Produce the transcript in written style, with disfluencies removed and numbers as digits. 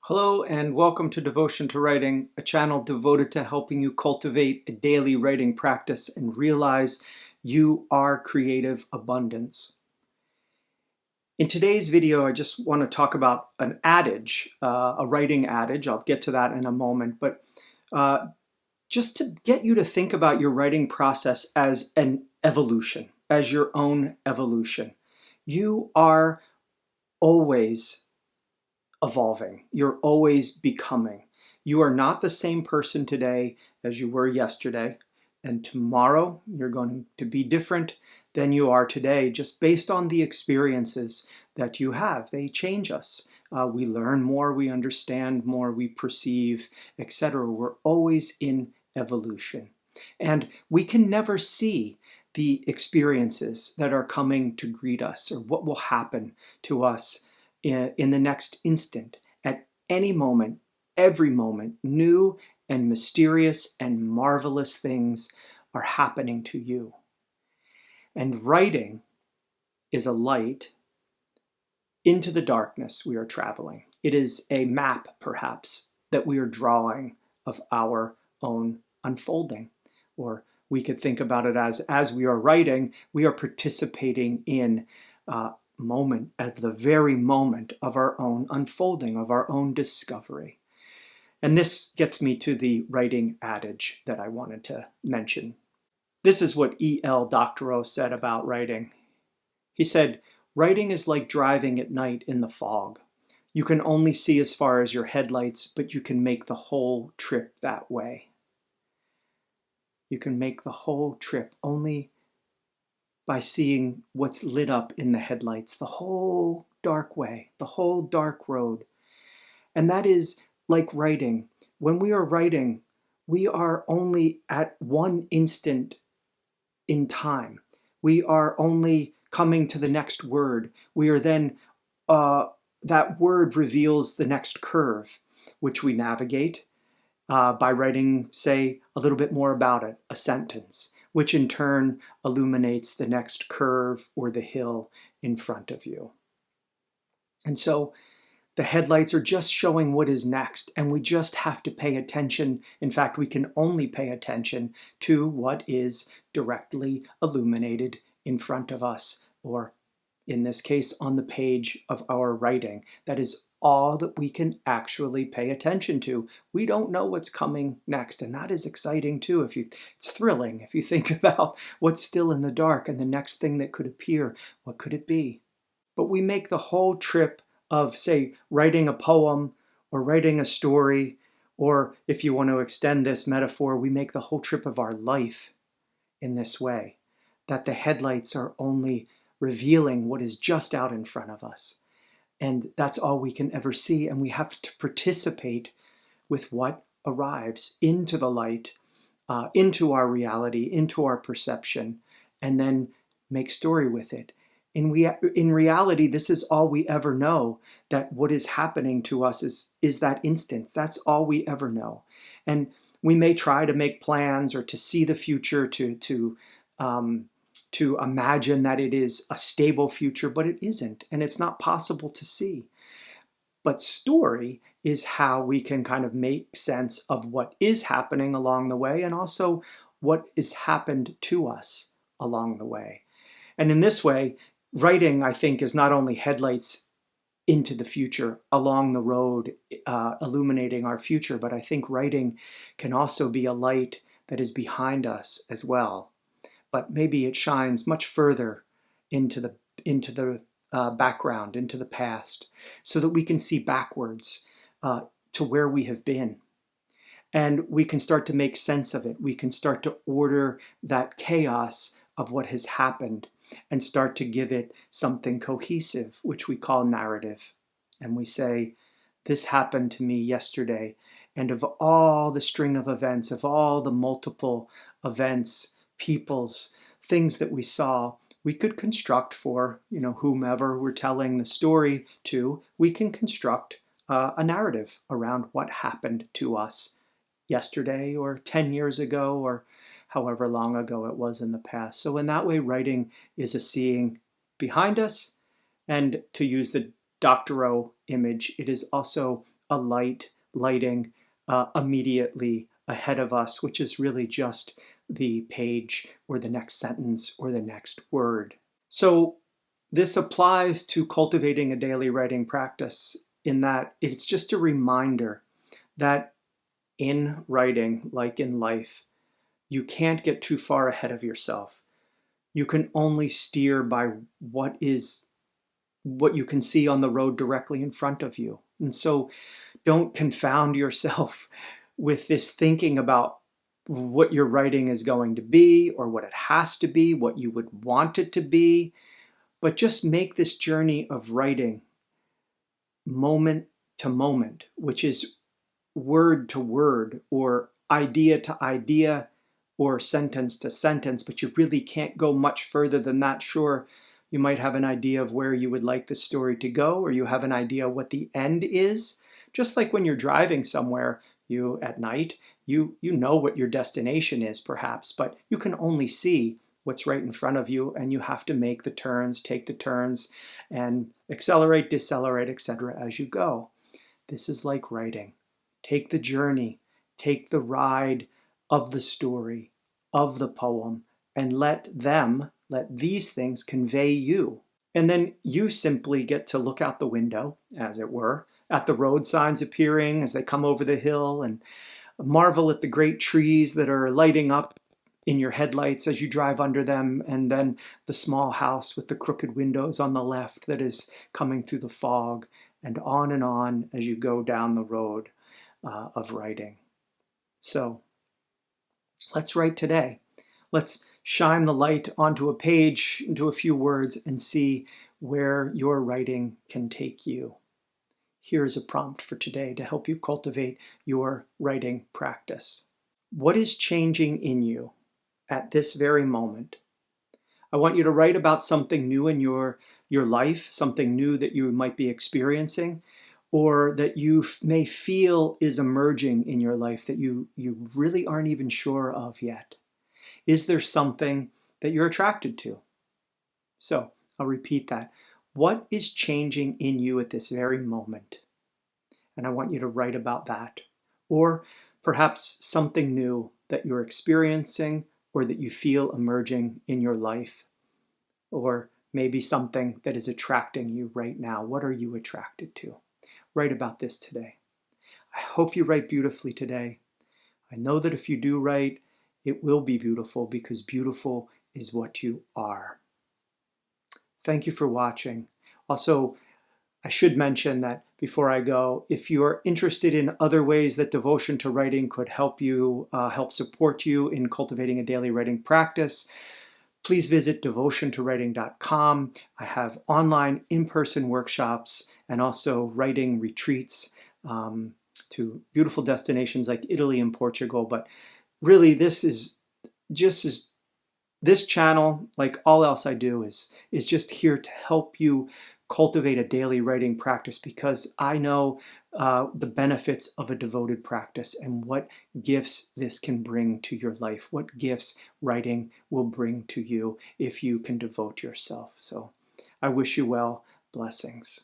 Hello and welcome to Devotion to Writing, a channel devoted to helping you cultivate a daily writing practice and realize you are creative abundance. In today's video, I just want to talk about an adage, a writing adage. I'll get to that in a moment, but just to get you to think about your writing process as an evolution, as your own evolution. You are always evolving. You're always becoming. You are not the same person today as you were yesterday. And tomorrow you're going to be different than you are today, just based on the experiences that you have. They change us. We learn more, we understand more, we perceive, etc. We're always in evolution. And we can never see the experiences that are coming to greet us or what will happen to us in the next instant, at any moment, every moment, new and mysterious and marvelous things are happening to you. And writing is a light into the darkness we are traveling. It is a map, perhaps, that we are drawing of our own unfolding. Or we could think about it as we are writing, we are participating in moment, at the very moment of our own unfolding, of our own discovery. And this gets me to the writing adage that I wanted to mention. This is what E.L. Doctorow said about writing. He said, "Writing is like driving at night in the fog. You can only see as far as your headlights, but you can make the whole trip that way." You can make the whole trip only by seeing what's lit up in the headlights, the whole dark way, the whole dark road. And that is like writing. When we are writing, we are only at one instant in time. We are only coming to the next word. We are then, that word reveals the next curve, which we navigate by writing, say, a little bit more about it, a sentence, which in turn illuminates the next curve or the hill in front of you. And so the headlights are just showing what is next, and we just have to pay attention. In fact, we can only pay attention to what is directly illuminated in front of us, or in this case, on the page of our writing. That is all that we can actually pay attention to. We don't know what's coming next, and that is exciting too. It's thrilling if you think about what's still in the dark and the next thing that could appear. What could it be? But we make the whole trip of, say, writing a poem or writing a story, or if you want to extend this metaphor, we make the whole trip of our life in this way, that the headlights are only revealing what is just out in front of us. And that's all we can ever see. And we have to participate with what arrives into the light, into our reality, into our perception, and then make story with it. In reality, this is all we ever know, that what is happening to us is that instance. That's all we ever know. And we may try to make plans or to see the future, to imagine that it is a stable future, but it isn't, and it's not possible to see. But story is how we can kind of make sense of what is happening along the way, and also what has happened to us along the way. And in this way, writing, I think, is not only headlights into the future, along the road, illuminating our future, but I think writing can also be a light that is behind us as well. But maybe it shines much further into the background, into the past, so that we can see backwards to where we have been. And we can start to make sense of it. We can start to order that chaos of what has happened and start to give it something cohesive, which we call narrative. And we say, this happened to me yesterday. And of all the string of events, of all the multiple events, peoples, things that we saw, we could construct for, whomever we're telling the story to, we can construct a narrative around what happened to us yesterday or 10 years ago or however long ago it was in the past. So in that way, writing is a seeing behind us. And to use the Doctorow image, it is also a lighting immediately ahead of us, which is really just the page or the next sentence or the next word. So this applies to cultivating a daily writing practice in that it's just a reminder that in writing, like in life, you can't get too far ahead of yourself. You can only steer by what you can see on the road directly in front of you. And so don't confound yourself with this thinking about what your writing is going to be or what it has to be, what you would want it to be, but just make this journey of writing moment to moment, which is word to word or idea to idea or sentence to sentence, but you really can't go much further than that. Sure, you might have an idea of where you would like the story to go, or you have an idea what the end is. Just like when you're driving somewhere, at night, you know what your destination is perhaps, but you can only see what's right in front of you, and you have to make the turns, take the turns, and accelerate, decelerate, etc. as you go. This is like writing. Take the journey, take the ride of the story, of the poem, and let these things convey you. And then you simply get to look out the window, as it were, at the road signs appearing as they come over the hill, and marvel at the great trees that are lighting up in your headlights as you drive under them, and then the small house with the crooked windows on the left that is coming through the fog, and on as you go down the road of writing. So let's write today. Let's shine the light onto a page, into a few words, and see where your writing can take you. Here's a prompt for today to help you cultivate your writing practice. What is changing in you at this very moment? I want you to write about something new in your life, something new that you might be experiencing, or that you may feel is emerging in your life that you really aren't even sure of yet. Is there something that you're attracted to? So I'll repeat that. What is changing in you at this very moment? And I want you to write about that. Or perhaps something new that you're experiencing or that you feel emerging in your life. Or maybe something that is attracting you right now. What are you attracted to? Write about this today. I hope you write beautifully today. I know that if you do write, it will be beautiful, because beautiful is what you are. Thank you for watching. Also, I should mention that before I go, if you are interested in other ways that devotion to writing could help you, help support you in cultivating a daily writing practice, please visit devotiontowriting.com. I have online in-person workshops and also writing retreats to beautiful destinations like Italy and Portugal. But really, this channel, like all else I do, is just here to help you cultivate a daily writing practice, because I know the benefits of a devoted practice and what gifts this can bring to your life, what gifts writing will bring to you if you can devote yourself. So I wish you well. Blessings.